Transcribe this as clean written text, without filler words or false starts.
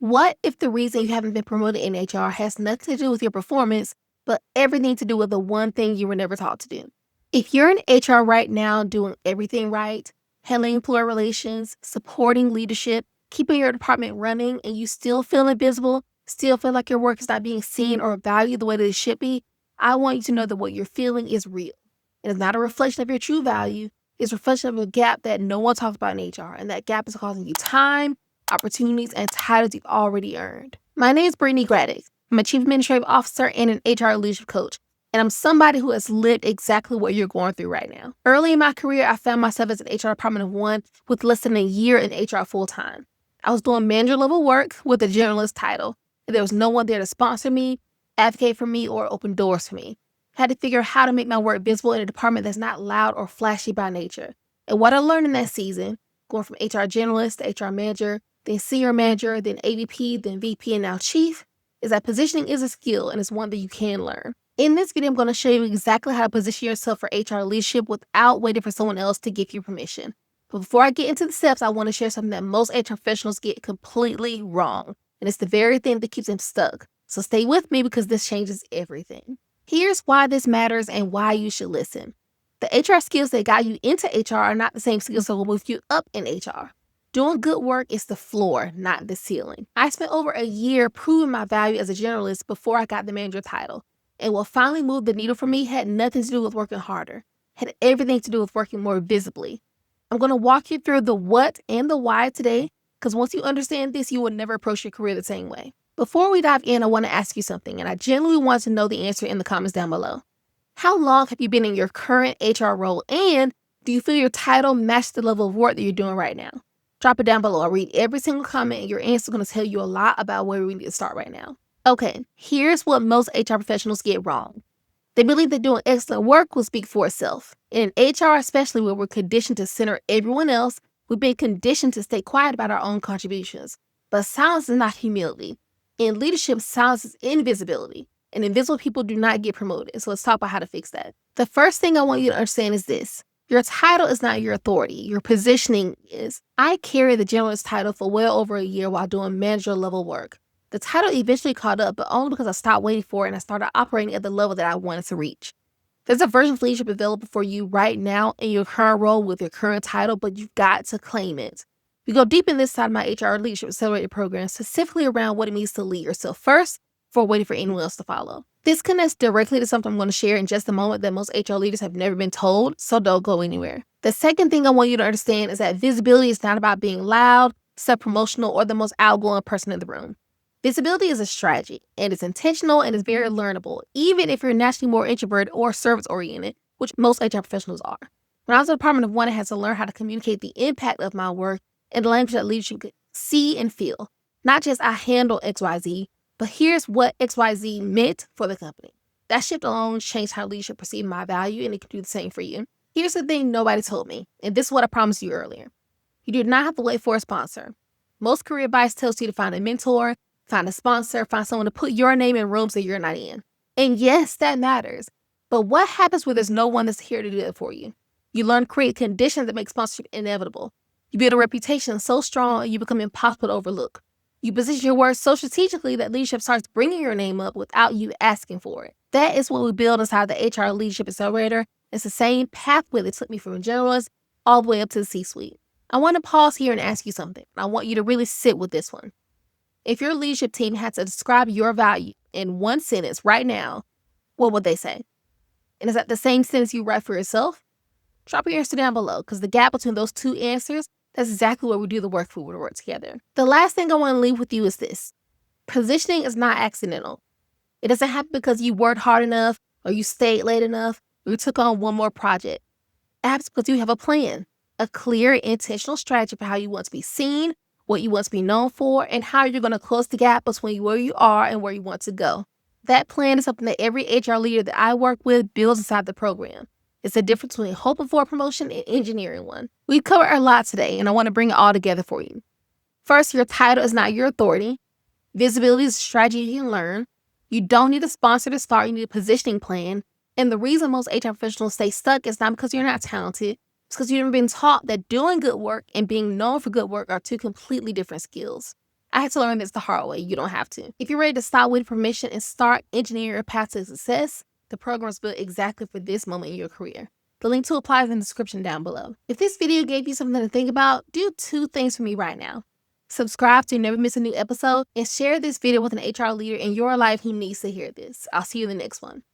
What if the reason you haven't been promoted in HR has nothing to do with your performance, but everything to do with the one thing you were never taught to do? If you're in HR right now doing everything right, handling employee relations, supporting leadership, keeping your department running, and you still feel invisible, still feel like your work is not being seen or valued the way that it should be, I want you to know that what you're feeling is real. It is not a reflection of your true value. It's a reflection of a gap that no one talks about in HR, and that gap is causing you time, opportunities, and titles you've already earned. My name is Bryttani Graddick. I'm a Chief Administrative Officer and an HR leadership coach, and I'm somebody who has lived exactly what you're going through right now. Early in my career, I found myself as an HR department of one with less than a year in HR full-time. I was doing manager level work with a generalist title, and there was no one there to sponsor me, advocate for me, or open doors for me. I had to figure out how to make my work visible in a department that's not loud or flashy by nature. And what I learned in that season, going from HR generalist to HR manager, then senior manager, then AVP, then VP, and now chief, is that positioning is a skill and it's one that you can learn. In this video, I'm going to show you exactly how to position yourself for HR leadership without waiting for someone else to give you permission. But before I get into the steps, I want to share something that most HR professionals get completely wrong, and it's the very thing that keeps them stuck. So stay with me because this changes everything. Here's why this matters and why you should listen. The HR skills that got you into HR are not the same skills that will move you up in HR. Doing good work is the floor, not the ceiling. I spent over a year proving my value as a generalist before I got the manager title. And what finally moved the needle for me had nothing to do with working harder, had everything to do with working more visibly. I'm going to walk you through the what and the why today, because once you understand this, you will never approach your career the same way. Before we dive in, I want to ask you something, and I genuinely want to know the answer in the comments down below. How long have you been in your current HR role, and do you feel your title matches the level of work that you're doing right now? Drop it down below. I'll read every single comment, and your answer is going to tell you a lot about where we need to start right now. Okay, here's what most HR professionals get wrong. They believe that doing excellent work will speak for itself. And in HR, especially where we're conditioned to center everyone else, we've been conditioned to stay quiet about our own contributions. But silence is not humility. In leadership, silence is invisibility. And invisible people do not get promoted. So let's talk about how to fix that. The first thing I want you to understand is this. Your title is not your authority. Your positioning is. I carried the generalist title for well over a year while doing manager level work. The title eventually caught up, but only because I stopped waiting for it and I started operating at the level that I wanted to reach. There's a version of leadership available for you right now in your current role with your current title, but you've got to claim it. We go deep in this side of my HR Leadership Accelerator program, specifically around what it means to lead yourself first before waiting for anyone else to follow. This connects directly to something I'm going to share in just a moment that most HR leaders have never been told, so don't go anywhere. The second thing I want you to understand is that visibility is not about being loud, self-promotional, or the most outgoing person in the room. Visibility is a strategy, and it's intentional and it's very learnable, even if you're naturally more introverted or service-oriented, which most HR professionals are. When I was in the Department of One, I had to learn how to communicate the impact of my work in the language that leadership could see and feel. Not just I handle XYZ, but here's what XYZ meant for the company. That shift alone changed how leadership perceived my value, and it can do the same for you. Here's the thing nobody told me, and this is what I promised you earlier. You do not have to wait for a sponsor. Most career advice tells you to find a mentor, find a sponsor, find someone to put your name in rooms that you're not in. And yes, that matters. But what happens when there's no one that's here to do it for you? You learn to create conditions that make sponsorship inevitable. You build a reputation so strong you become impossible to overlook. You position your work so strategically that leadership starts bringing your name up without you asking for it. That is what we build inside the HR Leadership Accelerator. It's the same pathway that took me from generalist all the way up to the C-suite. I want to pause here and ask you something. I want you to really sit with this one. If your leadership team had to describe your value in one sentence right now, what would they say? And is that the same sentence you write for yourself? Drop your answer down below, because the gap between those two answers, that's exactly where we do the work if we would work together. The last thing I want to leave with you is this. Positioning is not accidental. It doesn't happen because you worked hard enough, or you stayed late enough, or you took on one more project. It happens because you have a plan, a clear, intentional strategy for how you want to be seen, what you want to be known for, and how you're going to close the gap between where you are and where you want to go. That plan is something that every HR leader that I work with builds inside the program. It's the difference between hoping for a promotion and engineering one. We've covered a lot today, and I want to bring it all together for you. First, your title is not your authority. Visibility is a strategy you can learn. You don't need a sponsor to start. You need a positioning plan. And the reason most HR professionals stay stuck is not because you're not talented. It's because you've been taught that doing good work and being known for good work are two completely different skills. I had to learn this the hard way. You don't have to. If you're ready to stop waiting for permission and start engineering your path to success, the program is built exactly for this moment in your career. The link to apply is in the description down below. If this video gave you something to think about, do 2 things for me right now. Subscribe to never miss a new episode and share this video with an HR leader in your life who needs to hear this. I'll see you in the next one.